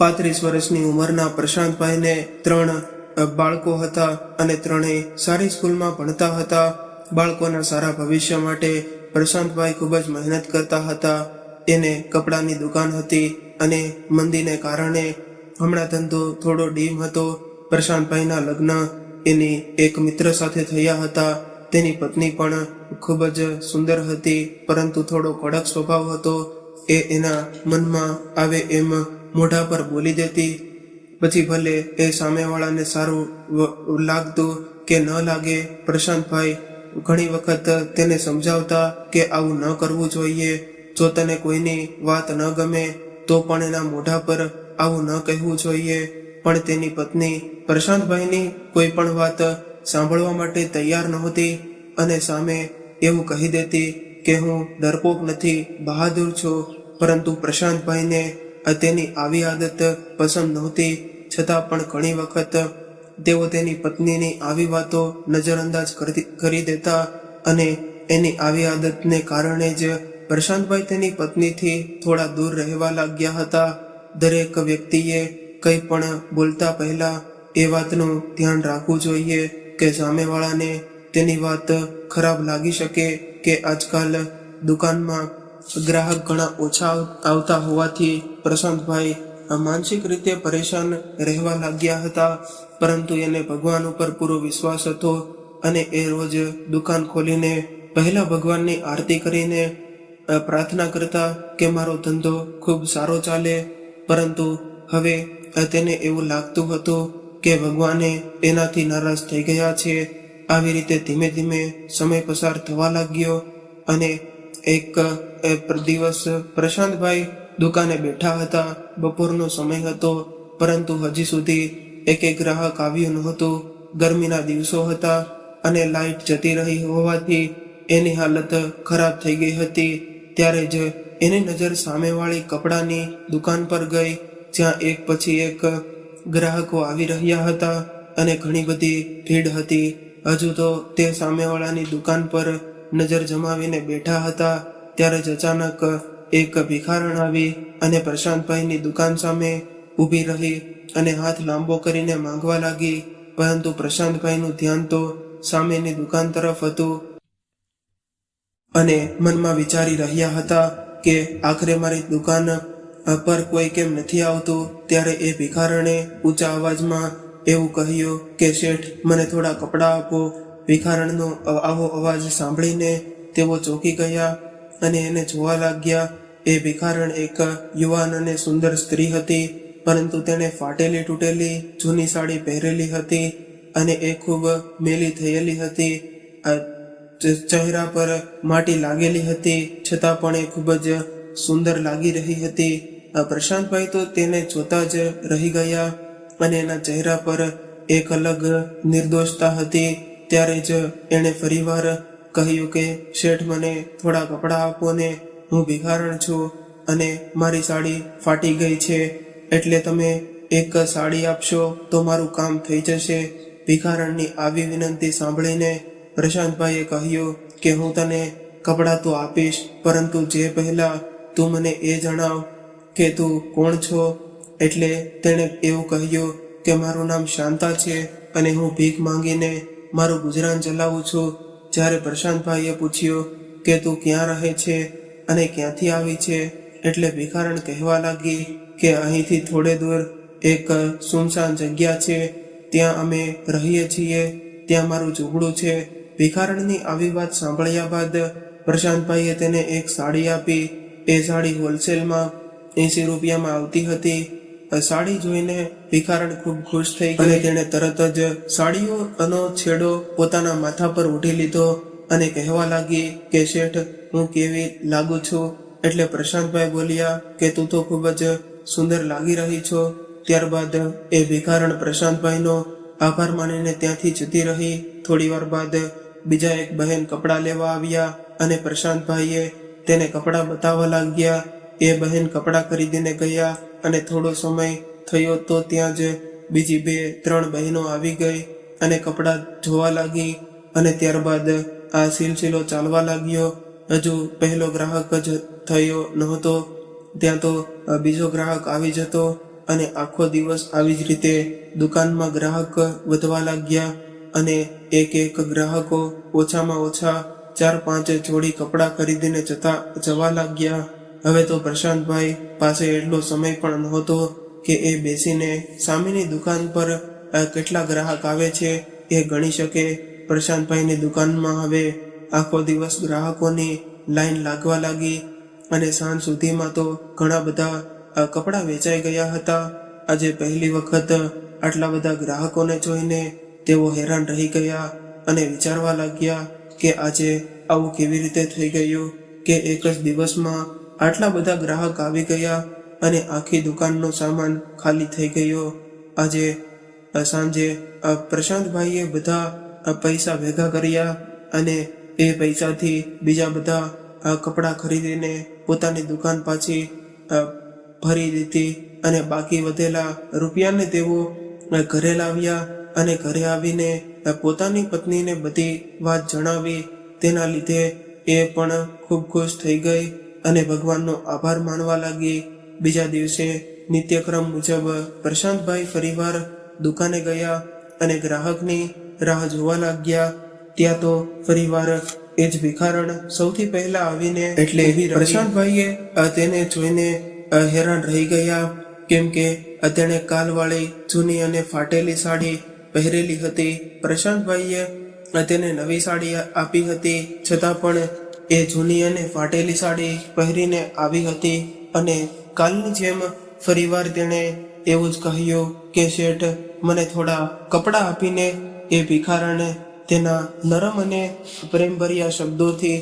35 વર્ષની ઉંમરના પ્રશાંતભાઈને 3 બાળકો હતા અને ત્રણેય સારી સ્કૂલમાં ભણતા હતા. બાળકોના સારા ભવિષ્ય માટે પ્રશાંતભાઈ ખૂબ જ મહેનત કરતા હતા. એને કપડાની દુકાન હતી અને મંદીને કારણે હમણાં ધંધો થોડો ડીમ હતો. પ્રશાંતભાઈના લગ્ન એની એક મિત્ર સાથે થયા હતા. તેની પત્ની પણ ખૂબ જ સુંદર હતી, પરંતુ થોડો કડક સ્વભાવ હતો. એ એના મનમાં આવે એમ મોઢા પર બોલી દેતી. પછી ભલે એ સામેવાળાને સારું લાગતું કે ન લાગે, પ્રશાંતભાઈ ઘણી વખત તેને સમજાવતા કે આવું ન કરવું જોઈએ. જો તને કોઈની વાત ન ગમે તો પણ એના મોઢા પર આવું ન કહેવું જોઈએ. પણ તેની પત્ની પ્રશાંતભાઈની કોઈ પણ વાત સાંભળવા માટે તૈયાર નહોતી અને સામે એવું કહી દેતી કે હું ડરપોક નથી, બહાદુર છું. પરંતુ પ્રશાંતભાઈને તેની આવી આદત પસંદ નહોતી. છતાં પણ ઘણી વખત તેઓ તેની પત્નીની આવી વાતો નજરઅંદાજ કરી દેતા અને એની આવી આદતને કારણે જ પ્રશાંતભાઈ તેની પત્નીથી થોડા દૂર રહેવા લાગ્યા હતા. દરેક વ્યક્તિએ કંઈ પણ બોલતા પહેલા એ વાતનું ધ્યાન રાખવું જોઈએ કે સામેવાળાને તેની વાત ખરાબ લાગી શકે. કે આજકાલ દુકાનમાં ગ્રાહક ઘણા ઓછા આવતા હોવાથી પ્રશાંતભાઈ માનસિક રીતે પરેશાન રહેવા લાગ્યા હતા. પરંતુ એને ભગવાન ઉપર પૂરો વિશ્વાસ હતો અને એ રોજ દુકાન ખોલીને પહેલા ભગવાનની આરતી કરીને પ્રાર્થના કરતા કે મારો ધંધો ખૂબ સારો ચાલે. પરંતુ હવે તેને એવું લાગતું હતું કે ભગવાને એનાથી નારાજ થઈ ગયા છે. આવી રીતે ધીમે ધીમે સમય પસાર થવા લાગ્યો અને એક દિવસ પ્રશાંતભાઈ દુકાને બેઠા હતા. બપોરનો સમય હતો, પરંતુ હજી સુધી એક ગ્રાહક આવ્યું નહોતું. ગરમીના દિવસો હતા અને લાઇટ જતી રહી હોવાથી એની હાલત ખરાબ થઈ ગઈ હતી. ત્યારે જ એની નજર સામેવાળી કપડાની દુકાન પર ગઈ, જ્યાં એક પછી એક ગ્રાહકો આવી રહ્યા હતા અને ઘણી બધી ભીડ હતી. હજુ તો તે સામેવાળાની દુકાન પર નજર જમાવીને બેઠા હતા. ત્યારે જ અચાનક એક ભિખારણ આવી અને પ્રશાંતભાઈની દુકાન સામે ઊભી રહી અને હાથ લાંબો કરીને માંગવા લાગી. પરંતુ પ્રશાંતભાઈનું ધ્યાન તો સામેની દુકાન તરફ હતું અને મનમાં વિચારી રહ્યા હતા કે આખરે મારી દુકાન પર કોઈ કેમ નથી આવતું. ત્યારે એ ભિખારણે ઊંચા અવાજમાં એવું કહ્યું કે શેઠ, મને થોડા કપડાં આપો. ભિખારણનો આવો અવાજ સાંભળીને તેઓ ચોંકી ગયા અને એને જોવા લાગ્યા. એ ભિખારણ એક યુવાન અને સુંદર સ્ત્રી હતી, પરંતુ તેણે ફાટેલી તૂટેલી જૂની સાડી પહેરેલી હતી અને એ ખૂબ મેલી થયેલી હતી. ચહેરા પર માટી લાગેલી હતી, છતાં પણ એ ખૂબ જ સુંદર લાગી રહી હતી. પ્રશાંતભાઈ તો તેને જોતા જ રહી ગયા અને એના ચહેરા પર એક અલગ નિર્દોષતા હતી. ત્યારે જ એણે ફરીવાર કહ્યું કે શેઠ, મને થોડા કપડાં આપો ને. હું ભિખારણ છું અને મારી સાડી ફાટી ગઈ છે, એટલે તમે એક સાડી આપશો તો મારું કામ થઈ જશે. ભિખારણની આવી વિનંતી સાંભળીને પ્રશાંતભાઈએ કહ્યું કે હું તને કપડાં તો આપીશ, પરંતુ જે પહેલાં તું મને એ જણાવ કે તું કોણ છો. એટલે તેણે એવું કહ્યું કે મારું નામ શાંતા છે અને હું ભીખ માંગીને મારું ગુજરાન ચલાવું છું. જ્યારે પ્રશાંતભાઈએ પૂછ્યું કે તું ક્યાં રહે છે અને ક્યાંથી આવી છે, એટલે ભિખારણ કહેવા લાગી કે અહીંથી થોડે દૂર એક સુનસાન જગ્યા છે, ત્યાં અમે રહીએ છીએ, ત્યાં મારું ઝૂંપડું છે. ભિખારણની આવી વાત સાંભળ્યા બાદ પ્રશાંતભાઈએ તેને એક સાડી આપી. એ સાડી હોલસેલમાં 80 રૂપિયામાં આવતી હતી. સાડી જોઈને ભિખારણ ખૂબ ખુશ થઈ ગઈ અને તેણે તરત જ સાડીઓનો છેડો પોતાના માથા પર ઉઠી લીધો અને કહેવા લાગી કે શેઠ, હું કેવી લાગુ છું. એટલે પ્રશાંતભાઈ બોલ્યા કે તું તો ખૂબ જ સુંદર લાગી રહી છો. ત્યારબાદ એ ભિખારણ પ્રશાંતભાઈનો આભાર માનીને ત્યાંથી જતી રહી. થોડી વાર બાદ બીજા એક બહેન કપડાં લેવા આવ્યા અને પ્રશાંતભાઈએ તેને કપડાં બતાવવા લાગ્યા. એ બહેન કપડાં ખરીદીને ગયા અને થોડો સમય થયો તો ત્યાં જ બીજી 2-3 બહેનો આવી ગઈ અને કપડાં જોવા લાગી. અને ત્યારબાદ આ સિલસિલો ચાલવા લાગ્યો. હજુ પહેલો ગ્રાહક જ થયો નહોતો, ત્યાં તો બીજો ગ્રાહક આવી જતો અને આખો દિવસ આવી જ રીતે દુકાનમાં ગ્રાહક વધવા લાગ્યા અને એક ગ્રાહકો ઓછામાં ઓછા 4-5 જોડી કપડાં ખરીદીને જવા લાગ્યા. હવે તો પ્રશાંતભાઈ પાસે એટલો સમય પણ નહોતો કે એ બેસીને સામેની દુકાન પર કેટલા ગ્રાહક આવે છે એ ગણી શકે. પ્રશાંતભાઈની દુકાનમાં હવે આખો દિવસ ગ્રાહકોની લાઈન લાગવા લાગી અને સાંજ સુધીમાં તો ઘણા બધા કપડાં વેચાઈ ગયા હતા. આજે પહેલી વખત આટલા બધા ગ્રાહકોને જોઈને તેઓ હેરાન રહી ગયા અને વિચારવા લાગ્યા કે આજે આવું કેવી રીતે થઈ ગયું કે એક જ દિવસમાં આટલા બધા ગ્રાહક આવી ગયા અને આખી દુકાનનો સામાન ખાલી થઈ ગયો. આજે સાંજે પ્રશાંતભાઈએ બધા પૈસા ભેગા કર્યા અને એ પૈસાથી બીજા બધા કપડાં ખરીદીને પોતાની દુકાન પાછી ભરી દીધી અને બાકી વધેલા રૂપિયાને તેઓ ઘરે લાવ્યા અને ઘરે આવીને પોતાની પત્નીને બધી વાત જણાવી. તેના લીધે એ પણ ખૂબ ખુશ થઈ ગઈ અને ભગવાનનો આભાર માનવા લાગી. બીજા દિવસે નિત્યક્રમ મુજબ પ્રશાંતભાઈ ફરીવાર દુકાને ગયા અને ગ્રાહકની રાહ જોવા લાગ્યા. ત્યાં તો ફરીવાર એ જ ભિખારણ સૌથી પહેલા આવીને એટલે પ્રશાંતભાઈએ તેને જોઈને હેરાન રહી ગયા, કેમ કે તેણે કાલવાળી જૂની અને ફાટેલી સાડી પહેરેલી હતી. પ્રશાંતભાઈએ તેને નવી સાડી આપી હતી, છતાં પણ એ જૂની અને ફાટેલી સાડી પહેરીને આવી હતી અને કાલની જેમ ફરીવાર તેણે એવું જ કહ્યું કે શેઠ, મને થોડા કપડાં આપીને. એ ભિખારણ તેના નરમ અને પ્રેમભર્યા શબ્દોથી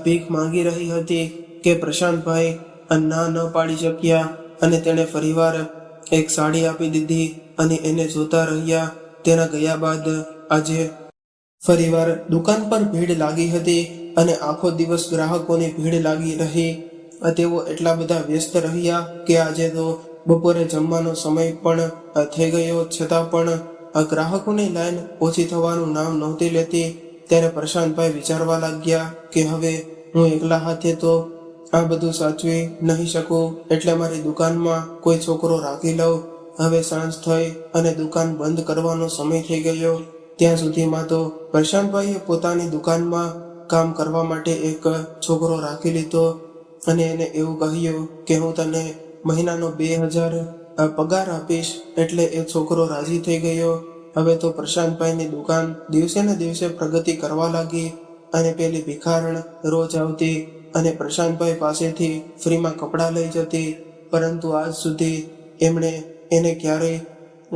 ભીખ માંગી રહી હતી કે પ્રશાંતભાઈ ના ન પાડી શક્યા અને તેણે ફરીવાર એક સાડી આપી દીધી અને એને જોતા રહ્યા. તેના ગયા બાદ આજે ફરીવાર દુકાન પર ભીડ લાગી હતી અને આખો દિવસ ગ્રાહકોની ભીડ લાગી રહી. તેઓ એટલા બધા વ્યસ્ત રહ્યા કે આજે તો બપોરે જમવાનો સમય પણ થઈ ગયો, છતાં પણ ગ્રાહકોની લાઈન ઓછી થવાનું નામ નહોતી લેતી. ત્યારે પ્રશાંતભાઈ વિચારવા લાગ્યા કે હવે હું એકલા હાથે તો આ બધું સાચવી નહીં શકું, એટલે મારી દુકાનમાં કોઈ છોકરો રાખી લઉં. હવે સાંજ થઈ અને દુકાન બંધ કરવાનો સમય થઈ ગયો. ત્યાં સુધીમાં તો પ્રશાંતભાઈએ પોતાની દુકાનમાં કામ કરવા માટે એક છોકરો રાખી લીધો અને એને એવું કહ્યું કે હું તને મહિનાનો 2000 પગાર આપીશ. એટલે એ છોકરો રાજી થઈ ગયો. હવે તો પ્રશાંતભાઈની દુકાન દિવસે ને દિવસે પ્રગતિ કરવા લાગી અને પેલી ભિખારણ રોજ આવતી અને પ્રશાંતભાઈ પાસેથી ફ્રીમાં કપડાં લઈ જતી, પરંતુ આજ સુધી એમણે એને ક્યારેય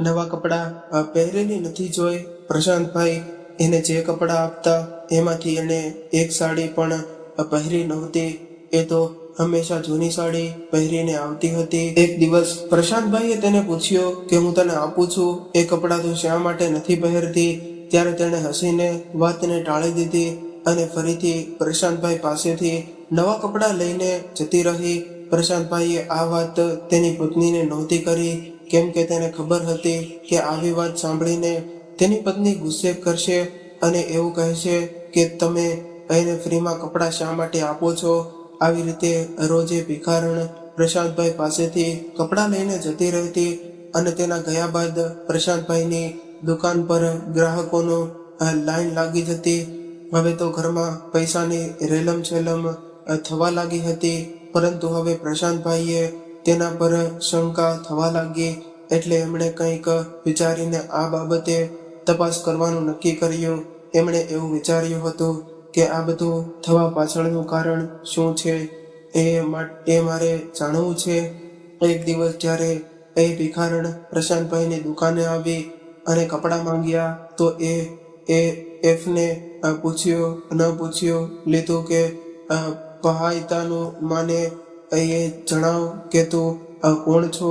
નવા કપડાં પહેરેલી નથી જોઈ. પ્રશાંતભાઈ એને જે કપડાં આપતા એમાંથી એને એક સાડી પણ પહેરી નહોતી. એ તો હંમેશા જૂની સાડી પહેરીને આવતી હતી. એક દિવસ પ્રશાંતભાઈએ તેને પૂછ્યું કે હું તને આપું છું એ કપડાં તું શા માટે નથી પહેરતી? ત્યારે તેણે હસીને વાતને ટાળી દીધી અને ફરીથી પ્રશાંતભાઈ પાસેથી નવા કપડાં લઈને જતી રહી. પ્રશાંતભાઈએ આ વાત તેની પત્નીને નહોતી કરી, કેમ કે તેને ખબર હતી કે આવી વાત સાંભળીને તેની પત્ની ગુસ્સે કરશે અને એવું કહેશે કે તમે એને ફ્રીમાં કપડાં શા માટે આપો છો? આવી રીતે રોજે ભિખારણ પ્રશાંતભાઈ પાસેથી કપડાં લઈને જતી રહેતી અને તેના ગયા બાદ પ્રશાંતભાઈની દુકાન પર ગ્રાહકોનો લાઈન લાગી જતી. હવે તો ઘરમાં પૈસાની રેલમ છેલમ થવા લાગી હતી, પરંતુ હવે પ્રશાંતભાઈએ તેના પર શંકા થવા લાગી. એટલે એમણે કંઈક વિચારીને આ બાબતે તપાસ કરવાનું નક્કી કર્યું. એમણે એવું વિચાર્યું હતું કે આ બધું થવા પાછળનું કારણ શું છે એ મારે જાણવું છે. એક દિવસ જ્યારે એ ભિખારણ પ્રશાંતભાઈની દુકાને આવી અને કપડાં માંગ્યા તો એ એફને પૂછ્યું લીધું કે પહાયતાનું માને એ જણાવ કે તું કોણ છો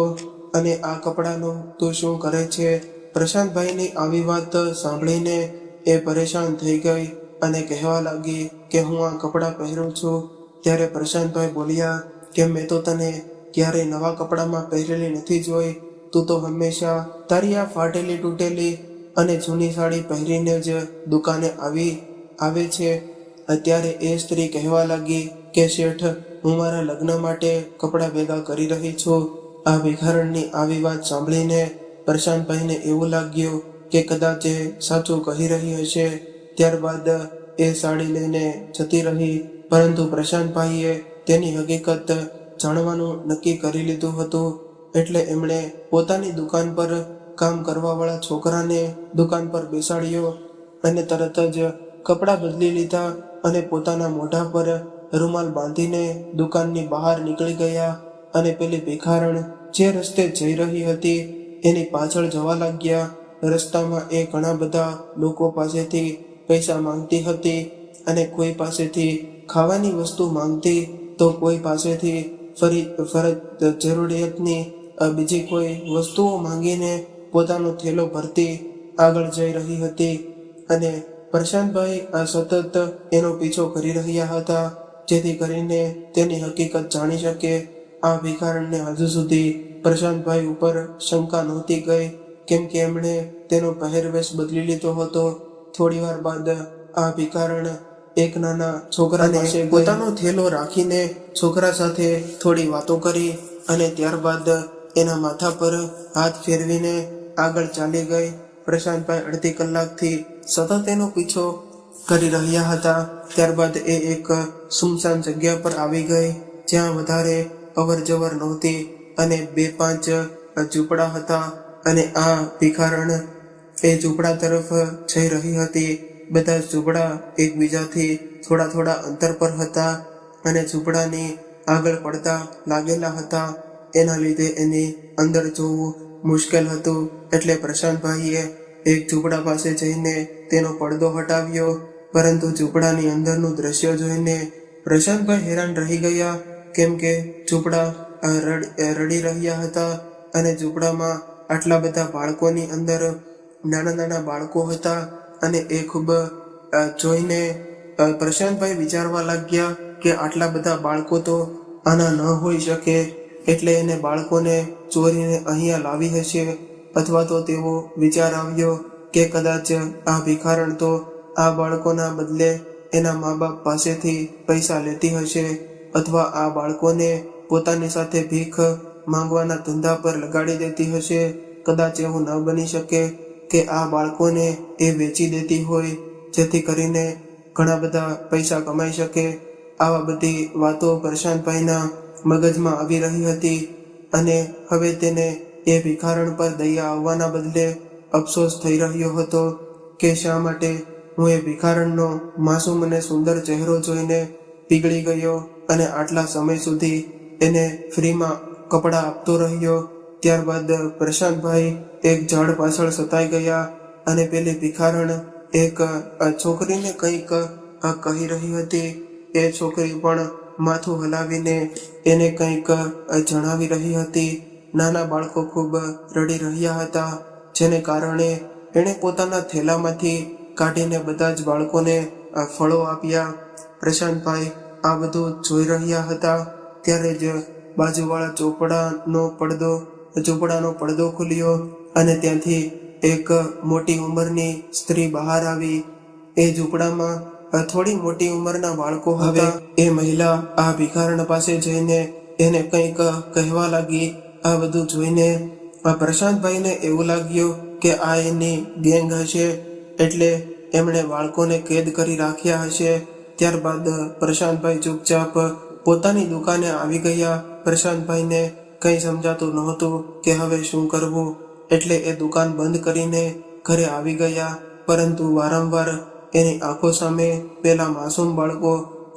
અને આ કપડાનું તું શું કરે છે? પ્રશાંતભાઈની આવી વાત સાંભળીને એ પરેશાન થઈ ગઈ અને કહેવા લાગી કે હું આ કપડાં પહેરું છું. ત્યારે પ્રશાંતભાઈ બોલ્યા કે મેં તો તને ક્યારેય નવા કપડામાં પહેરેલી નથી જોઈ. તું તો હંમેશા તારી આ ફાટેલી તૂટેલી અને જૂની સાડી પહેરીને જ દુકાને આવે છે. અત્યારે એ સ્ત્રી કહેવા લાગી કે શેઠ, હું મારા લગ્ન માટે કપડાં ભેગા કરી રહી છું આ ભિખારણની આવી વાત સાંભળીને પ્રશાંતભાઈને એવું લાગ્યું કે કદાચ એ સાચું કહી રહી હશે. ત્યારબાદ એ સાડી લઈને જતી રહી, પરંતુ પ્રશાંતભાઈએ તેની હકીકત જાણવાનું નક્કી કરી લીધું હતું. એટલે એમણે પોતાની દુકાન પર કામ કરવાવાળા છોકરાને દુકાન પર બેસાડ્યો અને તરત જ કપડાં બદલી લીધા અને પોતાના મોઢા પર રૂમાલ બાંધીને દુકાનની બહાર નીકળી ગયા અને પેલી ભિખારણ જે રસ્તે જઈ રહી હતી એની પાછળ જવા લાગ્યા. રસ્તામાં એ ઘણા બધા લોકો પાસેથી પૈસા માંગતી હતી અને કોઈ પાસેથી ખાવાની વસ્તુ માંગતી તો કોઈ પાસેથી ફરજ જરૂરિયાતની બીજી કોઈ વસ્તુઓ માંગીને પોતાનો થેલો ભરતી આગળ જઈ રહી હતી. અને પ્રશાંતભાઈ આ સતત એનો પીછો કરી રહ્યા હતા, જેથી કરીને તેની હકીકત જાણી શકે. આ ભિખારણને હજુ સુધી પ્રશાંતભાઈ ઉપર શંકા નહોતી ગઈ, કેમ કે એમણે તેનો પહેરવેશ બદલી લીધો હતો. થોડી વાર બાદ આ ભિખારણ એક નાના છોકરા પાસે પોતાનો થેલો રાખીને છોકરા સાથે થોડી વાતો કરી અને ત્યારબાદ એના માથા પર હાથ ફેરવીને આગળ ચાલી ગઈ. પ્રશાંતભાઈ અડધી કલાકથી સતત એનો પીછો કરી રહ્યા હતા. ત્યારબાદ એ એક સુમસાન જગ્યા પર આવી ગઈ, જ્યાં વધારે અવર જવર નહોતી અને 2-5 ઝૂંપડા હતા. અને આ ભિખારણ એ ઝૂંપડા તરફ જઈ રહી હતી. બધા ઝૂંપડા એકબીજાથી થોડા થોડા અંતર પર હતા અને ઝૂંપડાની આગળ પડતા લાગેલા હતા. એના લીધે એની અંદર જોવું મુશ્કેલ હતું. એટલે પ્રશાંતભાઈએ એક ઝૂંપડા પાસે જઈને તેનો પડદો હટાવ્યો, પરંતુ ઝૂંપડાની અંદરનું દ્રશ્ય જોઈને પ્રશાંતભાઈ હેરાન રહી ગયા, કેમ કે ઝૂંપડા રડી રહ્યા હતા અને ઝૂંપડામાં આટલા બધા બાળકોની અંદર નાના નાના બાળકો હતા. અને એ ખૂબ જોઈને પ્રશાંતભાઈ વિચારવા લાગ્યા કે આટલા બધા બાળકો તો આના ન હોઈ શકે, એટલે એને બાળકોને ચોરીને અહીંયા લાવી હશે. અથવા તો તેવો વિચાર આવ્યો કે કદાચ આ ભિખારણ તો આ બાળકોના બદલે એના મા બાપ પાસેથી પૈસા લેતી હશે, અથવા આ બાળકોને પોતાની સાથે ભીખ માંગવાના ધંધા પર લગાડી દેતી હશે. કદાચ એવું ન બની શકે કે આ બાળકોને એ વેચી દેતી હોય, જેથી કરીને ઘણા બધા પૈસા કમાઈ શકે. આવા બધી વાતો પ્રશાંતભાઈના મગજમાં આવી રહી હતી અને હવે તેને એ ભિખારણ પર દયા આવવાના બદલે અફસોસ થઈ રહ્યો હતો કે શા માટે હું એ ભિખારણનો માસૂમ અને સુંદર ચહેરો જોઈને પીગળી ગયો અને આટલા સમય સુધી એને ફ્રીમાં કપડાં આપતો રહ્યો. ત્યારબાદ પ્રશાંતભાઈ એક ઝાડ પાછળ સતાઈ ગયા અને પેલી ભિખારણ એક છોકરીને કંઈક કહી રહી હતી. એ છોકરી પણ માથું હલાવીને એને કંઈક જણાવી રહી હતી. નાના બાળકો ખૂબ રડી રહ્યા હતા, જેને કારણે એણે પોતાના થેલામાંથી કાઢીને બધા જ બાળકોને ફળો આપ્યા. પ્રશાંતભાઈ આ બધું જોઈ રહ્યા હતા ત્યારે જ બાજુવાળા ઝૂંપડાનો પડદો ખુલ્યો અને ત્યાંથી એક મોટી ઉંમરની સ્ત્રી બહાર આવી. એ ઝૂંપડામાં થોડી મોટી ઉંમરના બાળકો હતા. એ મહિલા આ ભિખારણ પાસે જઈને એને કંઈક કહેવા લાગી. આ બધું જોઈને પ્રશાંતભાઈને એવું લાગ્યું કે આ એની ગેંગ હશે, એટલે એમણે બાળકોને કેદ કરી રાખ્યા હશે. ત્યારબાદ પ્રશાંતભાઈ ચૂપચાપ પોતાની દુકાને આવી ગયા. પ્રશાંતભાઈને કંઈ સમજાતું નહોતું કે હવે શું કરવું, એટલે એ દુકાન બંધ કરીને ઘરે આવી ગયા. પરંતુ વારંવાર એની આંખો સામે પેલા માસૂમ બાળકો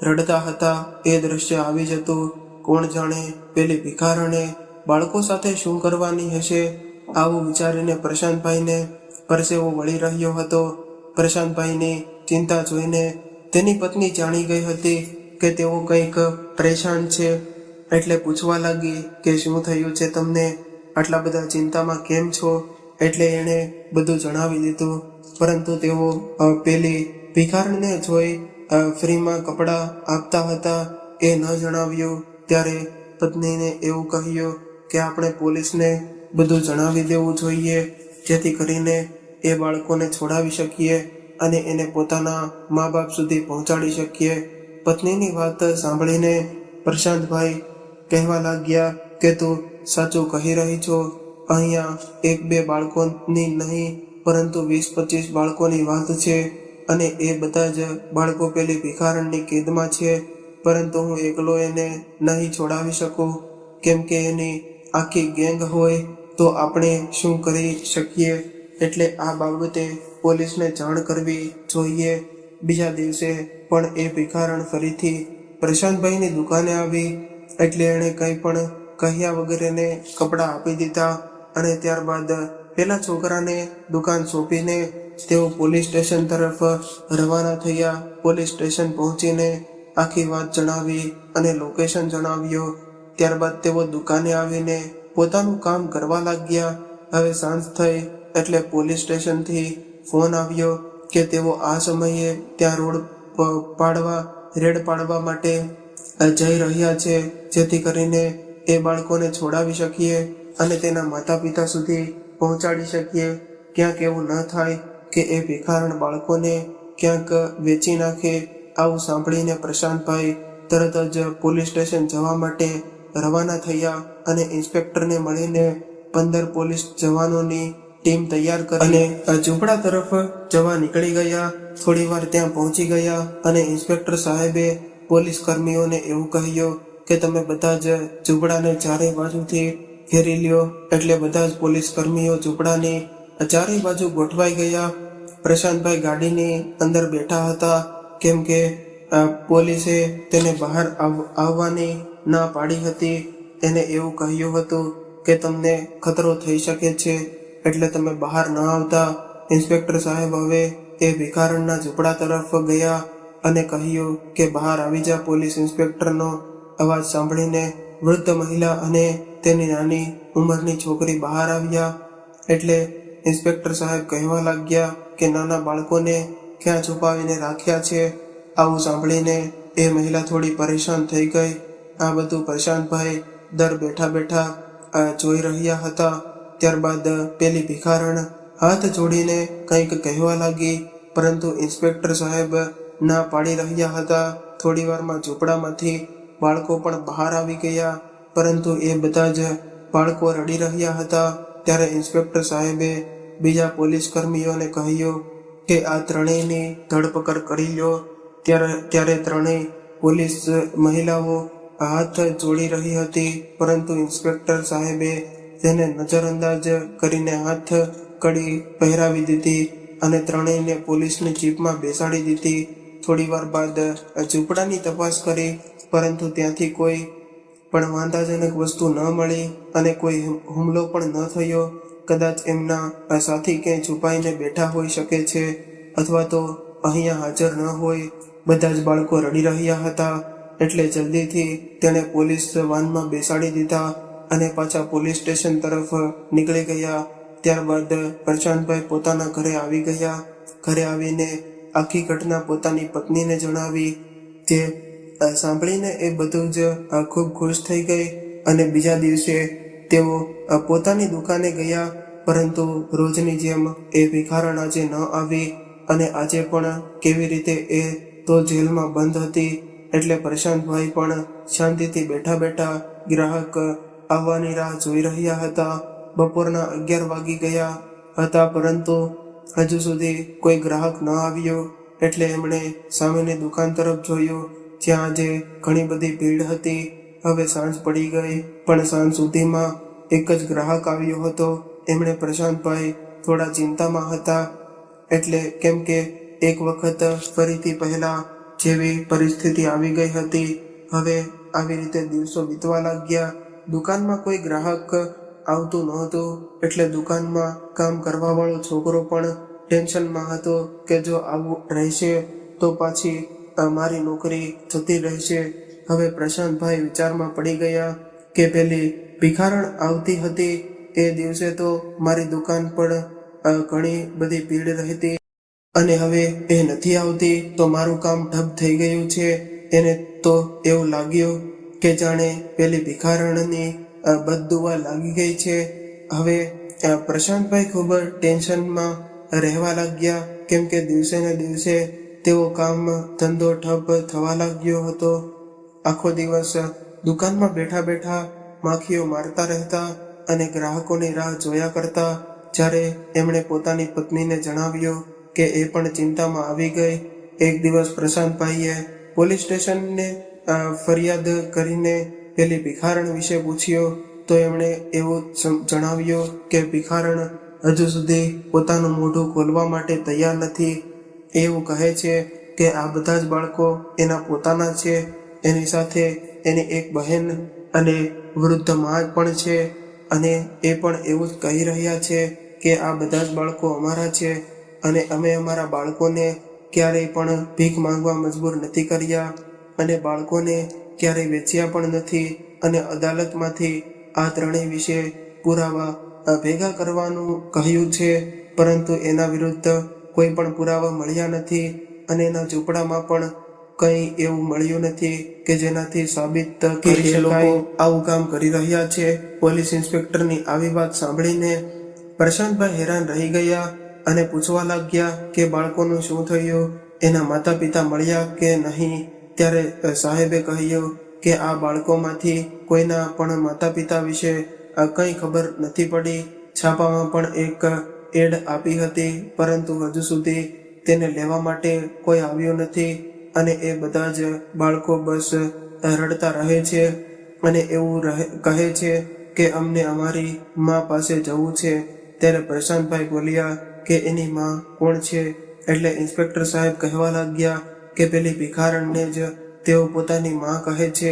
રડતા હતા એ દ્રશ્ય આવી જતું. કોણ જાણે પેલી ભિખારણે બાળકો સાથે શું કરવાની હશે, આવું વિચારીને પ્રશાંતભાઈને પરસેવો વળી રહ્યો હતો. પ્રશાંતભાઈની ચિંતા જોઈને તેની પત્ની જાણી ગઈ હતી કે તેઓ કંઈક પરેશાન છે, એટલે પૂછવા લાગી કે શું થયું છે તમને, આટલા બધા ચિંતામાં કેમ છો? એટલે એણે બધું જણાવી દીધું. પરંતુ તેઓ પેલી ભિખારણને જોઈ ફ્રીમાં કપડાં આપતા હતા એ ન જણાવ્યું. ત્યારે પત્નીને એવું કહ્યું કે આપણે પોલીસને બધું જણાવી દેવું જોઈએ, જેથી કરીને એ બાળકોને છોડાવી શકીએ અને એને પોતાના મા બાપ સુધી પહોંચાડી શકીએ. પત્નીની વાત સાંભળીને પ્રશાંતભાઈ કહેવા લાગ્યા કે તું સાચું કહી રહી છો. અહીંયા એક બે બાળકોની નહીં પરંતુ 20-25 બાળકોની વાત છે અને એ બધા જ બાળકો પેલી ભિખારણની કેદમાં છે. પરંતુ હું એકલો એને નહીં છોડાવી શકું, કેમ કે એની આખી ગેંગ હોય તો આપણે શું કરી શકીએ. એટલે આ બાબતે પોલીસને જાણ કરવી જોઈએ. બીજા દિવસે પણ એ ભિખારણ ફરીથી પ્રશાંતભાઈની દુકાને આવી. એટલે એણે કંઈ પણ કહ્યા વગર એને કપડાં આપી દીધા અને ત્યારબાદ પેલા છોકરાને દુકાન સોંપીને તેઓ પોલીસ સ્ટેશન તરફ રવાના થયા. પોલીસ સ્ટેશન પહોંચીને આખી વાત જણાવી અને લોકેશન જણાવ્યો. ત્યારબાદ તેઓ દુકાને આવીને પોતાનું કામ કરવા લાગ્યા. હવે સાંજ થઈ એટલે પોલીસ સ્ટેશનથી ફોન આવ્યો કે તેઓ આ સમયે ત્યાં રેડ પાડવા માટે જઈ રહ્યા છે, જેથી કરીને એ બાળકોને છોડાવી શકીએ અને તેના માતા પિતા સુધી પહોંચાડી શકીએ. ક્યાંક એવું ન થાય કે એ ભિખારણ બાળકોને ક્યાંક વેચી નાખે. આવું સાંભળીને પ્રશાંતભાઈ તરત જ પોલીસ સ્ટેશન જવા માટે રવાના થયા અને ઇન્સ્પેક્ટરને મળીને 15 પોલીસ જવાનોની ટીમ તૈયાર કરી અને ઝૂંપડા તરફ જવા નીકળી ગયા. થોડી વાર ત્યાં પહોંચી ગયા અને ઇન્સ્પેક્ટર સાહેબે પોલીસ કર્મીઓને એવું કહ્યું કે તમે બધા જ ઝૂંપડાને ચારેય બાજુથી ઘેરી લ્યો. એટલે બધા જ પોલીસ કર્મીઓ ઝૂંપડાની ચારેય બાજુ ગોઠવાઈ ગયા. પ્રશાંતભાઈ ગાડીની અંદર બેઠા હતા, કેમ કે પોલીસે તેને બહાર આવવાની ના પાડી હતી. એને એવું કહ્યું હતું કે તમને ખતરો થઈ શકે છે, એટલે તમે બહાર ન આવતા. ઇન્સ્પેક્ટર સાહેબ હવે એ ભિખારણના ઝૂંપડા તરફ ગયા અને કહ્યું કે બહાર આવી જા. પોલીસ ઇન્સ્પેક્ટરનો અવાજ સાંભળીને વૃદ્ધ મહિલા અને તેની નાની ઉંમરની છોકરી બહાર આવ્યા. એટલે ઇન્સ્પેક્ટર સાહેબ કહેવા લાગ્યા કે નાના બાળકોને ક્યાં છુપાવીને રાખ્યા છે. આવું સાંભળીને એ મહિલા થોડી પરેશાન થઈ ગઈ. આ બધું પ્રશાંતભાઈ દર બેઠા જોઈ રહ્યા હતા. ત્યારબાદ પેલી ભિખારણ હાથ જોડીને કંઈક કહેવા લાગી, પરંતુ ઇન્સ્પેક્ટર સાહેબ ના પાડી રહ્યા હતા. થોડી વારમાં ઝૂંપડામાંથી બાળકો પણ બહાર આવી ગયા, પરંતુ એ બધા જ બાળકો રડી રહ્યા હતા. ત્યારે ઇન્સ્પેક્ટર સાહેબે બીજા પોલીસ કર્મીઓને કહ્યું કે આ ત્રણેયની ધરપકડ કરી લો. ત્યારે ત્રણેય પોલીસ મહિલાઓ હાથ જોડી રહી હતી, પરંતુ ઇન્સ્પેક્ટર સાહેબે તેને નજરઅંદાજ કરીને હાથ કડી પહેરાવી દીધી અને ત્રણેયને પોલીસની જીપમાં બેસાડી દીધી. થોડી વાર બાદ ઝૂંપડાની તપાસ કરી, પરંતુ ત્યાંથી કોઈ પણ વાંધાજનક વસ્તુ ન મળી અને કોઈ હુમલો પણ ન થયો. કદાચ એમના સાથી ક્યાંય છુપાઈને બેઠા હોઈ શકે છે, અથવા તો અહીંયા હાજર ન હોય. બધા જ બાળકો રડી રહ્યા હતા, એટલે જલ્દીથી તેણે પોલીસ વાનમાં બેસાડી દીધા અને પાછા પોલીસ સ્ટેશન તરફ નીકળી ગયા. ત્યારબાદ પ્રશાંતભાઈ પોતાના ઘરે આવી ગયા. ઘરે આવીને આખી ઘટના પોતાની પત્નીને જણાવી. જે સાંભળીને એ બધું જ ખૂબ ખુશ થઈ ગઈ અને બીજા દિવસે તેઓ પોતાની દુકાને ગયા. પરંતુ રોજની જેમ એ ભિખારણ આજે ન આવી અને આજે પણ કેવી રીતે એ તો જેલમાં બંધ હતી. એટલે પ્રશાંતભાઈ પણ શાંતિથી બેઠા ગ્રાહક આવવાની રાહ જોઈ રહ્યા હતા. બપોરના 11 વાગી ગયા હતા, પરંતુ હજુ સુધી કોઈ ગ્રાહક ન આવ્યો. એટલે એમણે સામેની દુકાન તરફ જોયું, જ્યાં આજે ઘણી બધી ભીડ હતી. હવે સાંજ પડી ગઈ, પણ સાંજ સુધીમાં એક જ ગ્રાહક આવ્યો હતો. એમણે પ્રશાંતભાઈ થોડા ચિંતામાં હતા, એટલે કેમ કે એક વખત ફરીથી પહેલા જેવી પરિસ્થિતિ આવી ગઈ હતી. હવે આવી રીતે દિવસો વીતવા લાગ્યા. દુકાનમાં કોઈ ગ્રાહક આવતું નહોતું, એટલે દુકાનમાં કામ કરવા વાળો છોકરો પણ ટેન્શનમાં હતો કે જો આવું રહેશે તો પાછી મારી નોકરી જતી રહેશે. હવે પ્રશાંતભાઈ વિચારમાં પડી ગયા કે પેલી ભિખારણ આવતી હતી એ દિવસે તો મારી દુકાન પર ઘણી બધી ભીડ રહેતી, અને હવે એ નથી આવતી તો મારું કામ ઠપ થઈ ગયું છે. એને તો એવું લાગ્યું કે જાણે પેલી ભિખારણની બદદુઆ લાગી ગઈ છે. હવે પ્રશાંતભાઈ ખૂબ ટેન્શનમાં રહેવા લાગ્યા, કેમ કે દિવસે ને દિવસે તેઓ કામ ધંધો ઠપ થવા લાગ્યો હતો. આખો દિવસ દુકાનમાં બેઠા માખીઓ મારતા રહેતા અને ગ્રાહકોની રાહ જોયા કરતા. જ્યારે એમણે પોતાની પત્નીને જણાવ્યું કે એ પણ ચિંતામાં આવી ગઈ. એક દિવસ પ્રશાંતભાઈએ પોલીસ સ્ટેશનને ફરિયાદ કરીને પેલી ભિખારણ વિશે પૂછ્યો તો એમણે એવું જણાવ્યું કે ભિખારણ હજુ સુધી પોતાનું મોઢું ખોલવા માટે તૈયાર નથી. એવું કહે છે કે આ બધા જ બાળકો એના પોતાના છે. એની સાથે એની એક બહેન અને વૃદ્ધ મા પણ છે અને એ પણ એવું જ કહી રહ્યા છે કે આ બધા જ બાળકો અમારા છે અને અમે અમારા બાળકોને ક્યારેય પણ ભીખ માંગવા મજબૂર નથી કર્યા અને બાળકોને ક્યારેય વેચ્યા પણ નથી. અને અદાલતમાંથી આ ત્રણેય વિશે પુરાવા ભેગા કરવાનું કહ્યું છે, પરંતુ એના વિરુદ્ધ કોઈ પણ પુરાવા મળ્યા નથી અને એના ઝૂંપડામાં પણ કંઈ એવું મળ્યું નથી કે જેનાથી સાબિત કરી શકાય આવું કામ કરી રહ્યા છે. પોલીસ ઇન્સ્પેક્ટરની આવી વાત સાંભળીને પ્રશાંતભાઈ હેરાન રહી ગયા અને પૂછવા લાગ્યા કે બાળકોનું શું થયું, એના માતા પિતા મળ્યા કે નહીં. ત્યારે સાહેબે કહ્યું કે આ બાળકોમાંથી કોઈના પણ માતા પિતા વિશે કંઈ ખબર નથી પડી. છાપામાં પણ એક એડ આપી હતી, પરંતુ હજુ સુધી તેને લેવા માટે કોઈ આવ્યું નથી અને એ બધા જ બાળકો બસ રડતા રહે છે અને એવું કહે છે કે અમને અમારી મા પાસે જવું છે. ત્યારે પ્રશાંતભાઈ બોલ્યા કે એની મા કોણ છે? એટલે ઇન્સ્પેક્ટર સાહેબ કહેવા લાગ્યા કે પેલી ભિખારણને જ તેઓ પોતાની મા કહે છે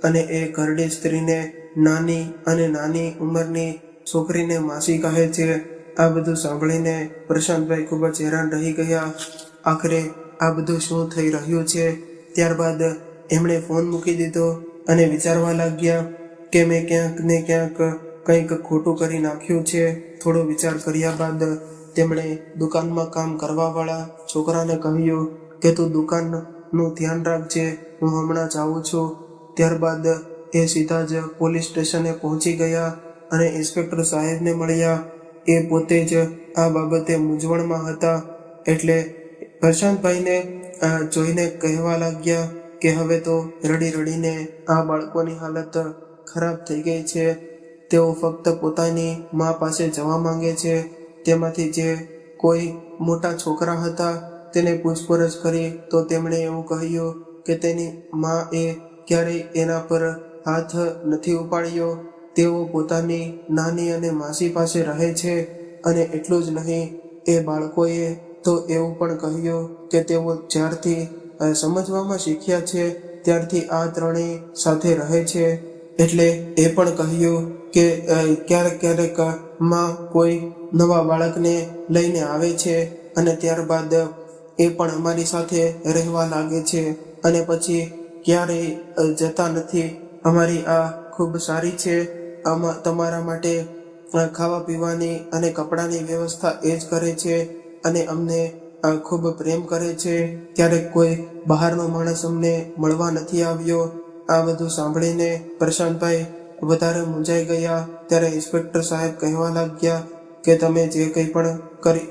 અને એ ઘરડી સ્ત્રીને નાની અને નાની ઉંમરની છોકરીને માસી કહે છે. આ બધું સાંભળીને પ્રશાંતભાઈ ખૂબ જ હેરાન રહી ગયા. આખરે આ બધું શું થઈ રહ્યું છે? ત્યારબાદ એમણે ફોન મૂકી દીધો અને વિચારવા લાગ્યા કે મેં ક્યાંક ને ક્યાંક કંઈક ખોટું કરી નાખ્યું છે. થોડો વિચાર કર્યા બાદ તેમણે દુકાનમાં કામ કરવાવાળા છોકરાને કહ્યું કે તું દુકાનનું ધ્યાન રાખજે, હું હમણાં જ આવું છું. ત્યારબાદ એ સીધા જ પોલીસ સ્ટેશને પહોંચી ગયા અને ઇન્સ્પેક્ટર સાહેબને મળ્યા. એ પોતે જ આ બાબતે મૂંઝવણમાં હતા. એટલે પ્રશાંતભાઈને જોઈને કહેવા લાગ્યા કે હવે તો રડી રડીને આ બાળકોની હાલત ખરાબ થઈ ગઈ છે. તેઓ ફક્ત પોતાની મા પાસે જવા માંગે છે. તેમાંથી જે કોઈ મોટા છોકરા હતા તેને પૂછપરછ કરી તો તેમણે એવું કહ્યું કે તેની મા એ ક્યારેય એના પર હાથ નથી ઉપાડ્યો. તેઓ પોતાની નાની અને માસી પાસે રહે છે અને એટલું જ નહીં, એ બાળકોએ તો એવું પણ કહ્યું કે તેઓ જ્યારથી સમજવામાં શીખ્યા છે ત્યારથી આ ત્રણેય સાથે રહે છે. એટલે એ પણ કહ્યું કે ક્યારેક ક્યારેક માં કોઈ નવા બાળકને લઈને આવે છે અને ત્યારબાદ એ પણ અમારી સાથે રહેવા લાગે છે અને પછી ક્યારેય જતા નથી. અમારી આ ખૂબ સારી છે. આમાં તમારા માટે ખાવા પીવાની અને કપડાની વ્યવસ્થા એ જ કરે છે અને અમને ખૂબ પ્રેમ કરે છે. ક્યારેક કોઈ બહારનો માણસ અમને મળવા નથી આવ્યો. આ બધું સાંભળીને પ્રશાંતભાઈ વધારે મૂંઝાઈ ગયા. ત્યારે ઇન્સ્પેક્ટર સાહેબ કહેવા લાગ્યા કે તમે જે કંઈ પણ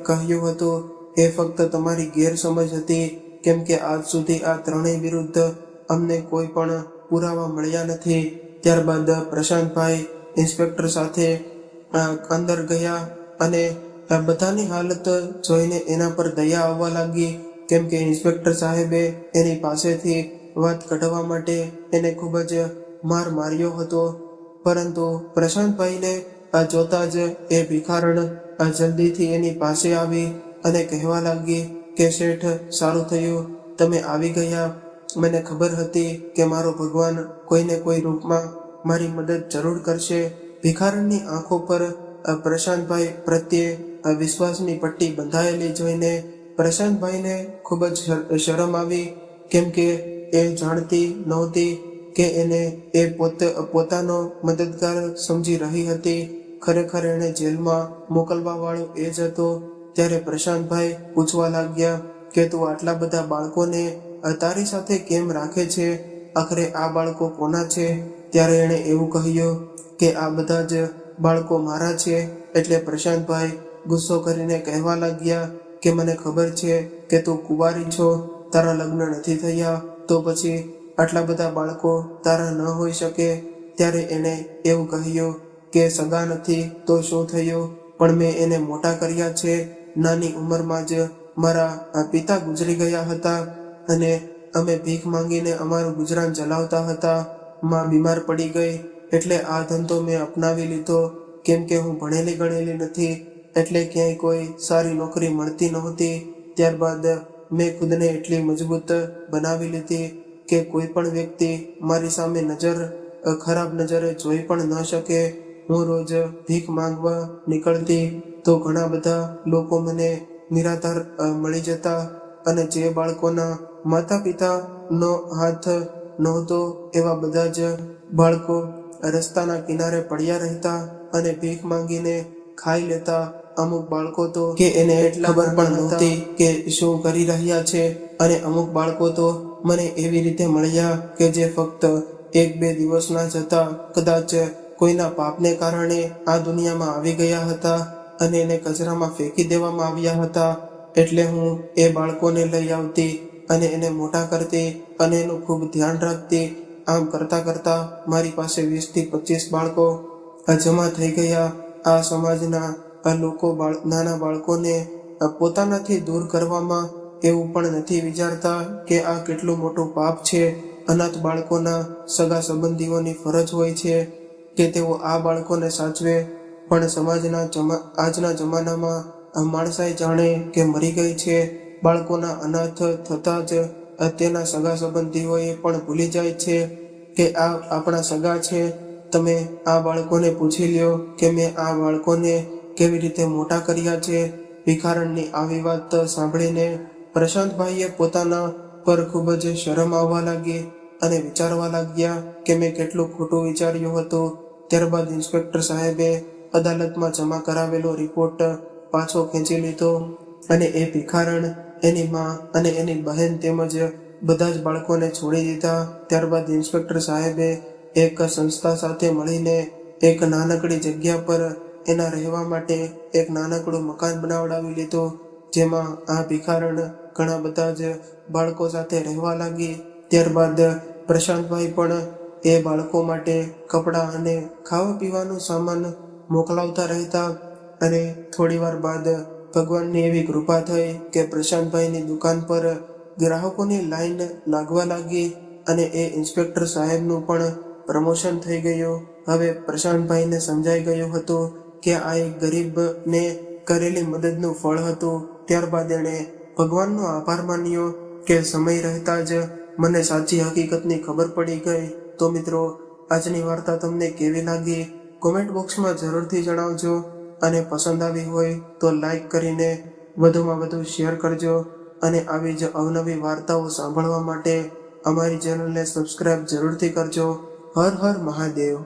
કહ્યું હતું એ ફક્ત તમારી ગેરસમજ હતી, કેમ કે આજ સુધી આ ત્રણેય વિરુદ્ધ અમને કોઈ પણ પુરાવા મળ્યા નથી. ત્યારબાદ પ્રશાંતભાઈ ઇન્સ્પેક્ટર સાથે અંદર ગયા અને બધાની હાલત જોઈને એના પર દયા આવવા લાગી, કેમ કે ઇન્સ્પેક્ટર સાહેબે એની પાસેથી વાત કાઢવા માટે એને ખૂબ જ માર માર્યો હતો. પરંતુ પ્રશાંતભાઈને જોતા જ એ ભિખારણ જલ્દીથી એની પાસે આવી અને કહેવા લાગી કે શેઠ, સારું થયું તમે આવી ગયા. મને ખબર હતી કે મારો ભગવાન કોઈને કોઈ રૂપમાં મારી મદદ જરૂર કરશે. ભિખારણની આંખો પર પ્રશાંતભાઈ પ્રત્યે વિશ્વાસની પટ્ટી બંધાયેલી જોઈને પ્રશાંતભાઈને ખૂબ જ શરમ આવી, કેમ કે એ જાણતી નહોતી કે એને એ પોતાનો મદદગાર સમજી રહી હતી. ખરેખર એને જેલમાં મોકલવા વાળો એ જ હતો. ત્યારે પ્રશાંતભાઈ પૂછવા લાગ્યા કે તું આટલા બધા બાળકોને તારી સાથે કેમ રાખે છે? આખરે આ બાળકો કોના છે? ત્યારે એણે એવું કહ્યું કે આ બધા જ બાળકો મારા છે. એટલે પ્રશાંતભાઈ ગુસ્સો કરીને કહેવા લાગ્યા કે મને ખબર છે કે તું કુંવારી છો, તારા લગ્ન નથી થયા, તો પછી આટલા બધા બાળકો તારા ન હોઈ શકે. ત્યારે એણે એવું કહ્યું કે સગા નથી તો શું થયું, પણ મેં એને મોટા કર્યા છે. નાની ઉંમરમાં જ મારા પિતા ગુજરી ગયા હતા અને અમે ભીખ માંગીને અમારું ગુજરાન ચલાવતા હતા. માં બીમાર પડી ગઈ એટલે આ ધંધો મેં અપનાવી લીધો. કેમ કે હું ભણેલી ગણેલી નથી એટલે ક્યાંય કોઈ સારી નોકરી મળતી નહોતી. ત્યારબાદ મેં ખુદને એટલી મજબૂત બનાવી લીધી કે કોઈ પણ વ્યક્તિ મારી સામે ખરાબ નજરે જોઈ પણ ન શકે. હું રોજ ભીખ માંગવા નીકળતી તો ઘણા બધા લોકો મને નિરાધાર મળી જતા અને જે બાળકોના માતા પિતાનો હાથ નહોતો એવા બધા જ બાળકો રસ્તાના કિનારે પડ્યા રહેતા અને ભીખ માંગીને ખાઈ લેતા. અમુક બાળકો તો કે એને એટલા ખબર પણ નહોતી કે શું કરી રહ્યા છે અને અમુક બાળકો તો મને એવી રીતે મળ્યા કે જે ફક્ત 1-2 દિવસના જ હતા. કદાચ કોઈના પાપને કારણે આ દુનિયામાં આવી ગયા હતા અને એને કચરામાં ફેંકી દેવામાં આવ્યા હતા. એટલે હું એ બાળકોને લઈ આવતી અને એને મોટા કરતી અને એનું ખૂબ ધ્યાન રાખતી. આમ કરતા કરતા મારી પાસે 20 થી 25 બાળકો જમા થઈ ગયા. આ સમાજના આ લોકો નાના બાળકોને પોતાનાથી દૂર કરવામાં એવું પણ નથી વિચારતા કે આ કેટલું મોટું પાપ છે. અનાથ બાળકોના સગા સંબંધીઓની ફરજ હોય છે કે તેઓ આ બાળકોને સાચવે, પણ આજના જમાનામાં માણસાઈ જાણે કે મરી ગઈ છે. બાળકોના અનાથ થતા જ તેના સગા સંબંધીઓએ પણ ભૂલી જાય છે કે આ આપણા સગા છે. તમે આ બાળકોને પૂછી લ્યો કે મેં આ બાળકોને કેવી રીતે મોટા કર્યા છે. ભિખારણની આવી વાત સાંભળીને પ્રશાંતભાઈએ પોતાના પર ખૂબ જ શરમ આવવા લાગી અને વિચારવા લાગ્યા કે મેં કેટલું ખોટું વિચાર્યું હતું. ત્યારબાદ ઇન્સ્પેક્ટર સાહેબે અદાલતમાં જમા કરાવેલો રિપોર્ટ પાછો ખેંચી લીધો અને એ ભિખારણ, એની માં અને એની બહેન તેમજ બધા જ બાળકોને છોડી દીધા. ત્યારબાદ ઇન્સ્પેક્ટર સાહેબે એક સંસ્થા સાથે મળીને એક નાનકડી જગ્યા પર એના રહેવા માટે એક નાનકડું મકાન બનાવડાવી લીધું, જેમાં આ ભિખારણ ઘણા બધા જ બાળકો સાથે રહેવા લાગી. ત્યારબાદ પ્રશાંતભાઈ પણ એ બાળકો માટે કપડાં અને ખાવા પીવાનું સામાન મોકલાવતા રહેતા. અને થોડી વાર બાદ ભગવાનની એવી કૃપા થઈ કે પ્રશાંતભાઈની દુકાન પર ગ્રાહકોની લાઈન લાગવા લાગી અને એ ઇન્સ્પેક્ટર સાહેબનું પણ પ્રમોશન થઈ ગયું. હવે પ્રશાંતભાઈને સમજાઈ ગયું હતું કે આ એક ગરીબને કરેલી મદદનું ફળ હતું. ત્યારબાદ એણે ભગવાનનો આભાર માન્યો કે સમય રહેતા જ મને સાચી હકીકતની ખબર પડી ગઈ. તો મિત્રો, આજની વાર્તા તમને કેવી લાગી કોમેન્ટ બોક્સમાં જરૂરથી જણાવજો અને પસંદ આવી હોય તો લાઈક કરીને વધુમાં વધુ શેર કરજો અને આવી જ અવનવી વાર્તાઓ સાંભળવા માટે અમારી ચેનલને સબસ્ક્રાઇબ જરૂરથી કરજો. હર હર મહાદેવ.